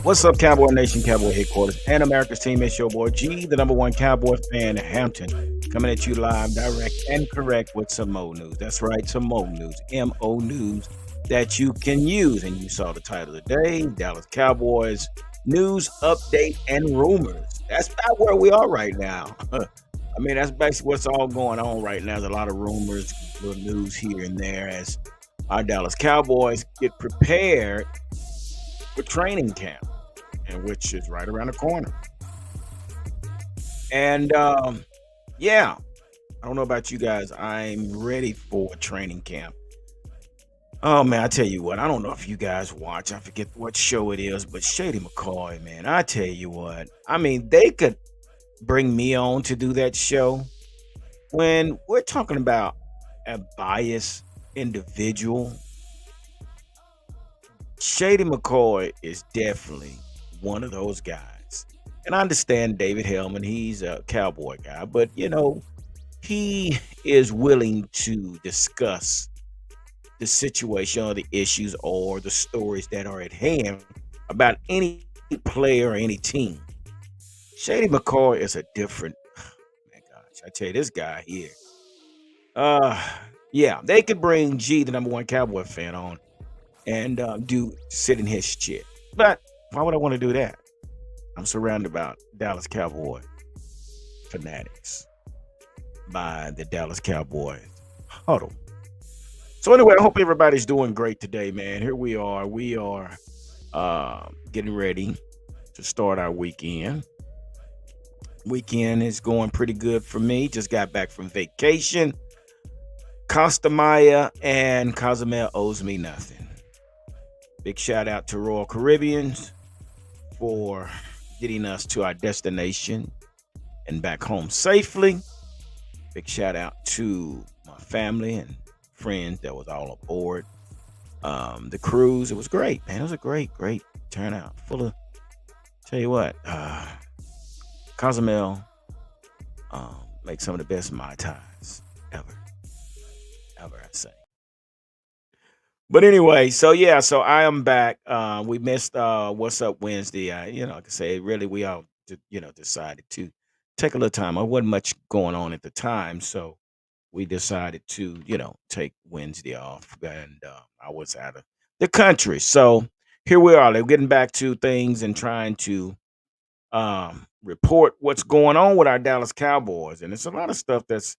What's up, Cowboy Nation, Cowboy Headquarters, and America's team? It's your boy G, the number one Cowboy fan in Hampton, coming at you live, direct, and correct with some Mo news. That's right, some Mo news, MO news that you can use. And you saw the title of the day, Dallas Cowboys news, update, and rumors. That's about where we are right now. I mean, that's basically what's all going on right now. There's a lot of rumors, little news here and there as our Dallas Cowboys get prepared for training camp, and which is right around the corner. And yeah, I don't know about you guys. I'm ready for training camp. Oh man, I tell you what, I don't know if you guys watch. I forget what show it is, but Shady McCoy, man, I tell you what. I mean, they could bring me on to do that show when we're talking about a biased individual. Shady McCoy is definitely one of those guys. And I understand David Hellman, he's a cowboy guy, but he is willing to discuss the situation or the issues or the stories that are at hand about any player or any team. Shady McCoy is a different man, gosh. I tell you, this guy here. Uh yeah, they could bring G, the number one cowboy fan, on and do sit in his shit. But why would I want to do that? I'm surrounded by Dallas Cowboy fanatics by the Dallas Cowboys huddle. So anyway, I hope everybody's doing great today, man. Here we are. We are getting ready to start our weekend. Weekend is going pretty good for me. Just got back from vacation. Costa Maya and Cozumel owes me nothing. Big shout out to Royal Caribbeans for getting us to our destination and back home safely. Big shout out to my family and friends that was all aboard the cruise. It was great, man. It was a great turnout. Full of, tell you what, Cozumel make some of the best Mai Tais ever, I say. But anyway, so yeah, so I am back. We missed What's Up Wednesday. Like I say, really, we all decided to take a little time. There wasn't much going on at the time, so we decided to take Wednesday off, and I was out of the country. So here we are. They're getting back to things and trying to report what's going on with our Dallas Cowboys, and it's a lot of stuff that's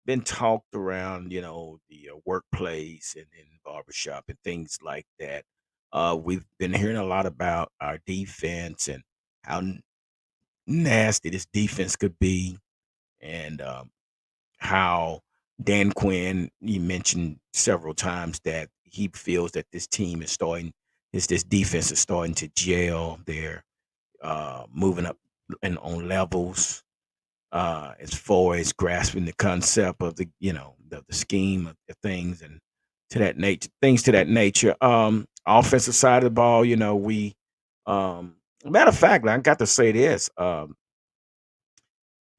been talked around, the workplace and in barbershop and things like that. We've been hearing a lot about our defense and how nasty this defense could be, and how Dan Quinn, he mentioned several times that he feels that this team is starting, this defense is starting to gel. They're moving up and on levels as far as grasping the concept of the scheme of things and to that nature, things to that nature. Offensive side of the ball, we matter of fact, I got to say this.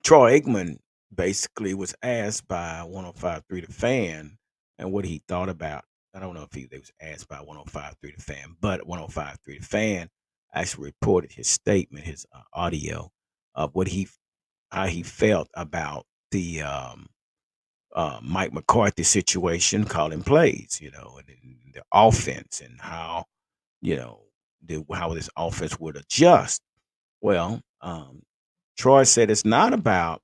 Troy Aikman basically was asked by 105.3 The Fan and what he thought about. I don't know if he was asked by 105.3 The Fan, but 105.3 The Fan actually reported his statement, his audio of how he felt about the Mike McCarthy situation, calling plays, and the offense and how you know how this offense would adjust. Well, Troy said it's not about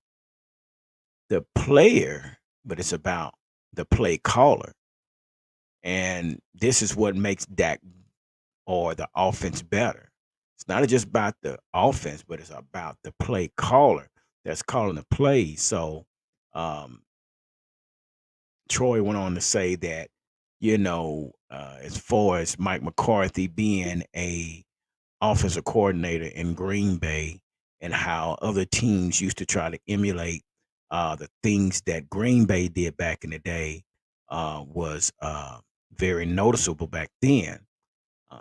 the player, but it's about the play caller. And this is what makes Dak or the offense better. It's not just about the offense, but it's about the play caller that's calling the plays. So um, Troy went on to say that, as far as Mike McCarthy being a offensive coordinator in Green Bay and how other teams used to try to emulate the things that Green Bay did back in the day was very noticeable back then.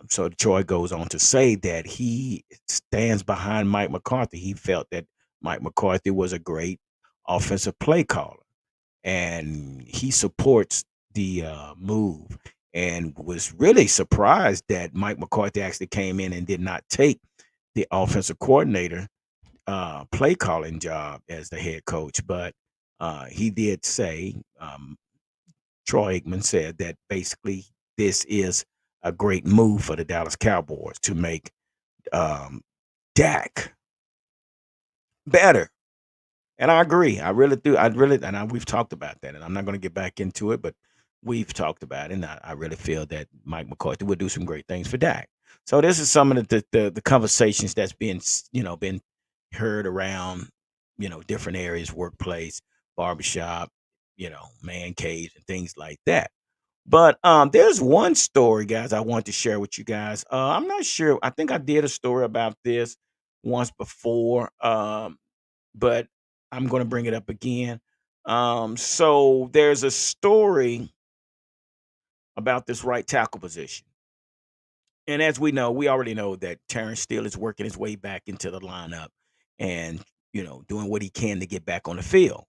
So Troy goes on to say that he stands behind Mike McCarthy. He felt that Mike McCarthy was a great offensive play caller, and he supports the move and was really surprised that Mike McCarthy actually came in and did not take the offensive coordinator play calling job as the head coach. But he did say, Troy Aikman said that basically this is a great move for the Dallas Cowboys to make um, Dak better. And I agree. I really do. I really, and we've talked about that, and I'm not going to get back into it, but we've talked about it, and I really feel that Mike McCarthy would do some great things for Dak. So this is some of the conversations that's been been heard around different areas, workplace, barbershop, man caves, and things like that. But there's one story, guys, I want to share with you guys. I'm not sure. I think I did a story about this once before. But I'm going to bring it up again. So there's a story about this right tackle position. And as we know, we already know that Terrence Steele is working his way back into the lineup and, doing what he can to get back on the field.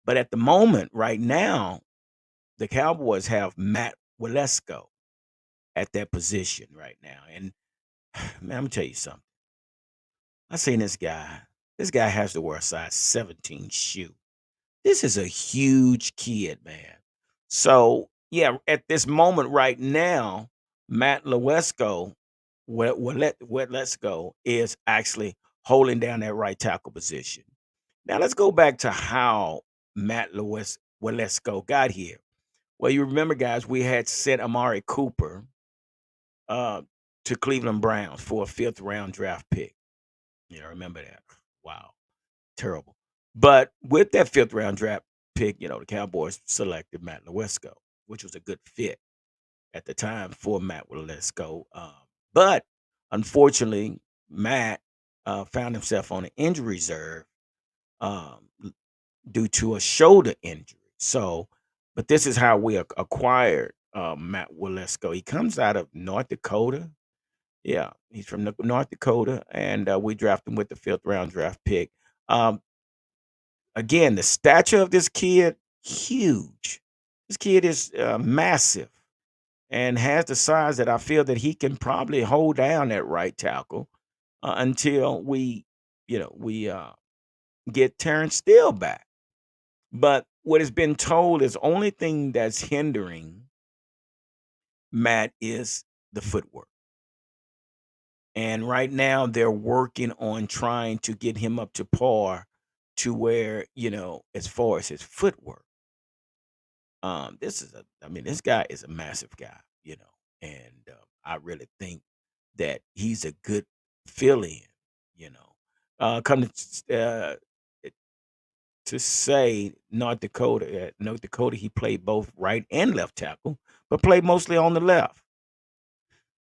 But at the moment, right now, the Cowboys have Matt Walesko at that position right now. And man, I'm gonna tell you something. I seen this guy. This guy has to wear a size 17 shoe. This is a huge kid, man. So, yeah, at this moment right now, Matt Lewesko, let's go, is actually holding down that right tackle position. Now let's go back to how Walesko got here. Well, you remember, guys, we had sent Amari Cooper uh, to Cleveland Browns for a fifth round draft pick. Yeah, I remember that. Wow. Terrible. But with that fifth round draft pick, the Cowboys selected Matt Lewesko, which was a good fit at the time for Matt Lewesko. But unfortunately, Matt found himself on an injury reserve um, due to a shoulder injury. So, but this is how we acquired Matt Walesko. He comes out of North Dakota. Yeah, he's from North Dakota, and we drafted him with the fifth round draft pick. Um, Again, the stature of this kid, huge. This kid is massive and has the size that I feel that he can probably hold down that right tackle until we get Terrence Steele back. But what has been told is only thing that's hindering Matt is the footwork. And right now they're working on trying to get him up to par to where, as far as his footwork. I mean, this guy is a massive guy, and I really think that he's a good fill in, you know. Come to say North Dakota, he played both right and left tackle, but played mostly on the left.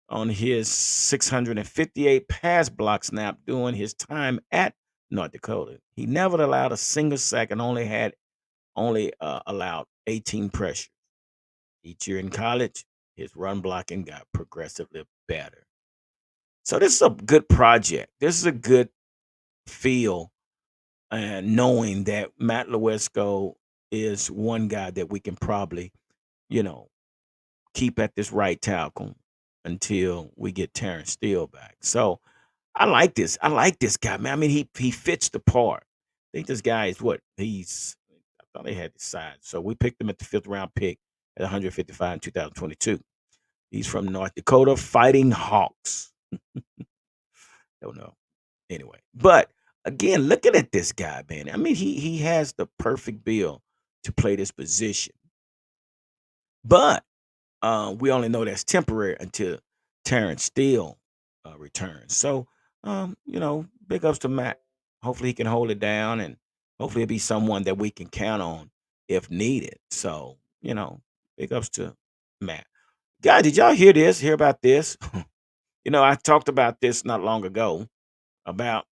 On his 658 pass block snap during his time at North Dakota, he never allowed a single sack and only allowed 18 pressures. Each year in college, his run blocking got progressively better. So this is a good project. This is a good feel, and knowing that Matt Lewesko is one guy that we can probably, you know, keep at this right tackle until we get Terrence Steele back. So I like this. I like this guy, man. I mean, he fits the part. I think this guy is what he's. I thought they had the size, so we picked him at the fifth round pick at 155 in 2022. He's from North Dakota Fighting Hawks. Don't know. Anyway, but again, looking at this guy, man. I mean, he has the perfect bill to play this position. But we only know that's temporary until Terrence Steele returns. So, big ups to Matt. Hopefully, he can hold it down, and hopefully, it'll be someone that we can count on if needed. So, big ups to Matt. Guys, did y'all hear this? Hear about this? I talked about this not long ago about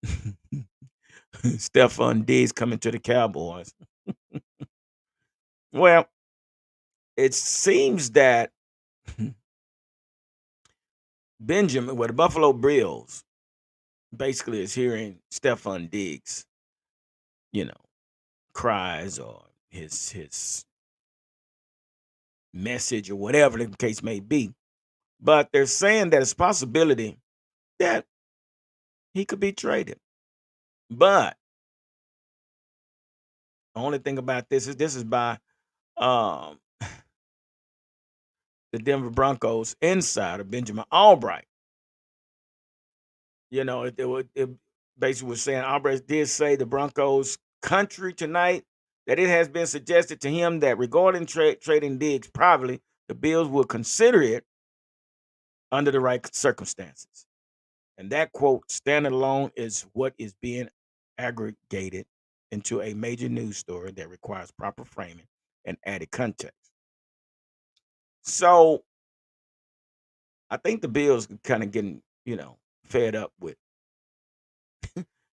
Stephon Diggs coming to the Cowboys. Well, it seems that the Buffalo Bills, basically is hearing Stephon Diggs, you know, cries or his message or whatever the case may be. But they're saying that it's a possibility that he could be traded. But the only thing about this is by um, the Denver Broncos insider Benjamin Albright. It basically was saying Albright did say the Broncos country tonight that it has been suggested to him that regarding trading Diggs privately, the Bills will consider it under the right circumstances. And that quote, standing alone, is what is being aggregated into a major news story that requires proper framing and added context. So I think the Bills kind of fed up with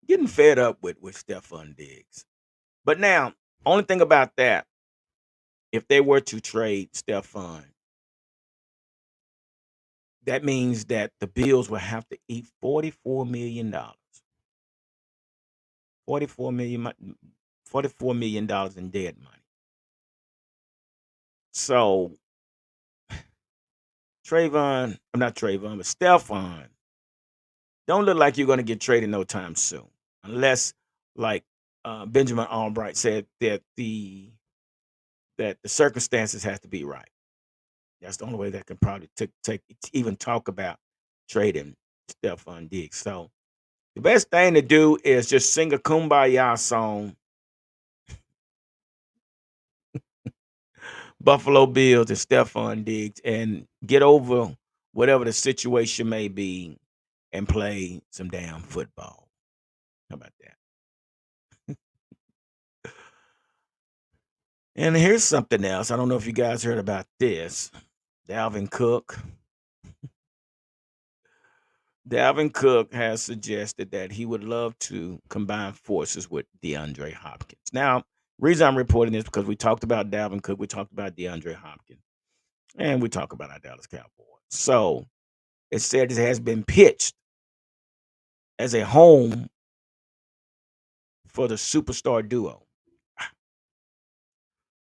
getting fed up with Stephon Diggs. But now, only thing about that, if they were to trade Stephon, that means that the Bills will have to eat $44 million. 44 million in dead money. So I'm not Trayvon, but Stephon don't look like you're going to get traded no time soon, unless, like Benjamin Albright said, that the circumstances have to be right. That's the only way that can probably take even talk about trading Stephon Diggs. So the best thing to do is just sing a kumbaya song, Buffalo Bills and Stephon Diggs, and get over whatever the situation may be and play some damn football. How about that? And here's something else. I don't know if you guys heard about this. Dalvin Cook. Dalvin Cook has suggested that he would love to combine forces with DeAndre Hopkins. Now, reason I'm reporting this because we talked about Dalvin Cook, we talked about DeAndre Hopkins, and we talk about our Dallas Cowboys. So it said it has been pitched as a home for the superstar duo.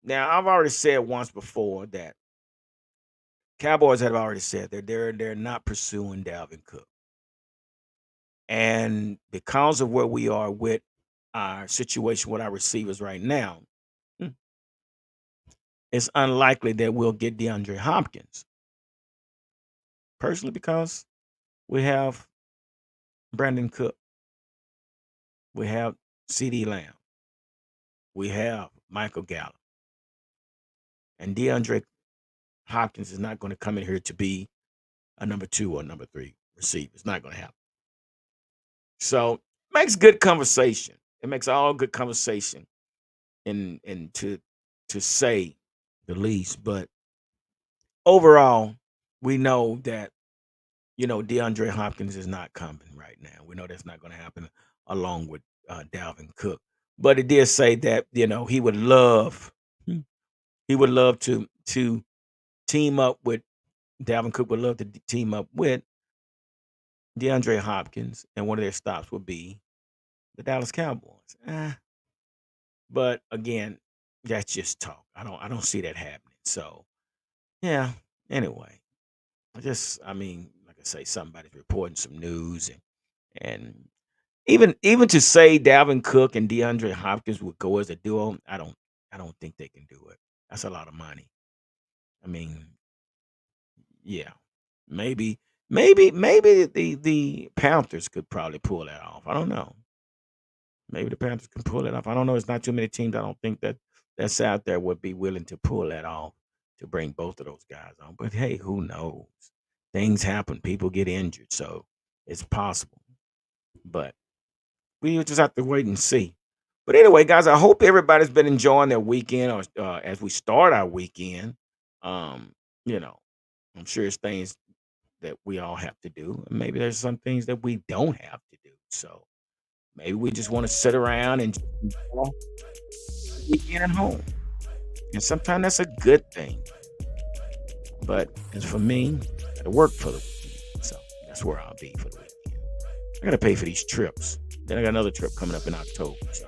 Now, I've already said once before that Cowboys have already said that they're not pursuing Dalvin Cook. And because of where we are with our situation with our receivers right now, hmm, it's unlikely that we'll get DeAndre Hopkins. Personally, because we have Brandon Cook, we have CD Lamb, we have Michael Gallup, and DeAndre Hopkins is not going to come in here to be a number 2 or number 3 receiver. It's not going to happen. So it makes good conversation. It makes all good conversation and to say the least. But overall, we know that DeAndre Hopkins is not coming right now. We know that's not going to happen along with Dalvin Cook. But it did say that he would love to team up with Dalvin Cook would love to team up with DeAndre Hopkins, and one of their stops would be the Dallas Cowboys. But again, that's just talk. I don't see that happening. So yeah. Anyway, like I say, somebody's reporting some news, and even to say Dalvin Cook and DeAndre Hopkins would go as a duo, I don't think they can do it. That's a lot of money. I mean, yeah, maybe the Panthers could probably pull that off. I don't know. Maybe the Panthers can pull it off. I don't know. It's not too many teams. I don't think that's out there would be willing to pull that off to bring both of those guys on. But hey, who knows? Things happen. People get injured, so it's possible. But we just have to wait and see. But anyway, guys, I hope everybody's been enjoying their weekend, or as we start our weekend. Um, you know, I'm sure it's things that we all have to do, and maybe there's some things that we don't have to do. So maybe we just want to sit around and just enjoy the weekend at home, and sometimes that's a good thing. But as for me, I got to work for the weekend, so that's where I'll be for the weekend. I got to pay for these trips. Then I got another trip coming up in October. So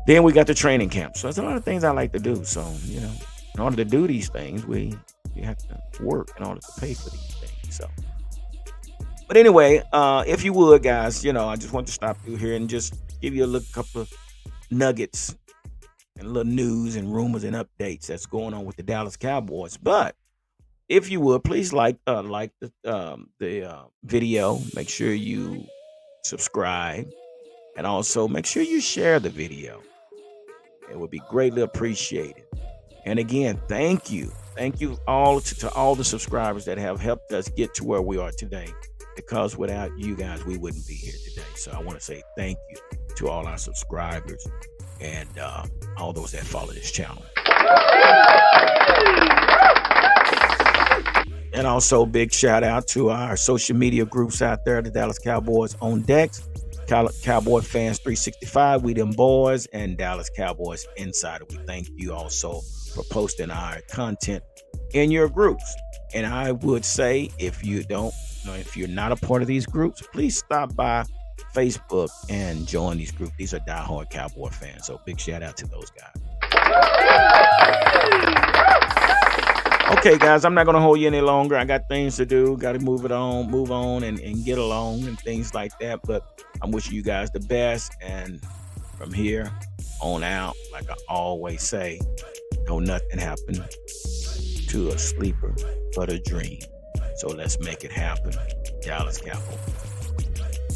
then we got the training camp. So there's a lot of things I like to do. So in order to do these things, we have to work in order to pay for these things. So But anyway, if you would, guys, I just want to stop through here and just give you a little couple of nuggets and little news and rumors and updates that's going on with the Dallas Cowboys. But if you would, please like the video. Make sure you subscribe, and also make sure you share the video. It would be greatly appreciated. And again, thank you all to all the subscribers that have helped us get to where we are today. Because without you guys, we wouldn't be here today. So I want to say thank you to all our subscribers and all those that follow this channel. And also, big shout out to our social media groups out there, the Dallas Cowboys on Decks, Cowboy Fans 365, We Them Boys, and Dallas Cowboys Insider. We thank you also for posting our content in your groups. And I would say, if you're not a part of these groups, please stop by Facebook and join these groups. These are diehard Cowboy fans. So big shout out to those guys. Okay, guys, I'm not going to hold you any longer. I got things to do. Got to move on and get along and things like that. But I'm wishing you guys the best. And from here on out, like I always say, don't nothing happen to a sleeper but a dream. So let's make it happen. Dallas Cowboys.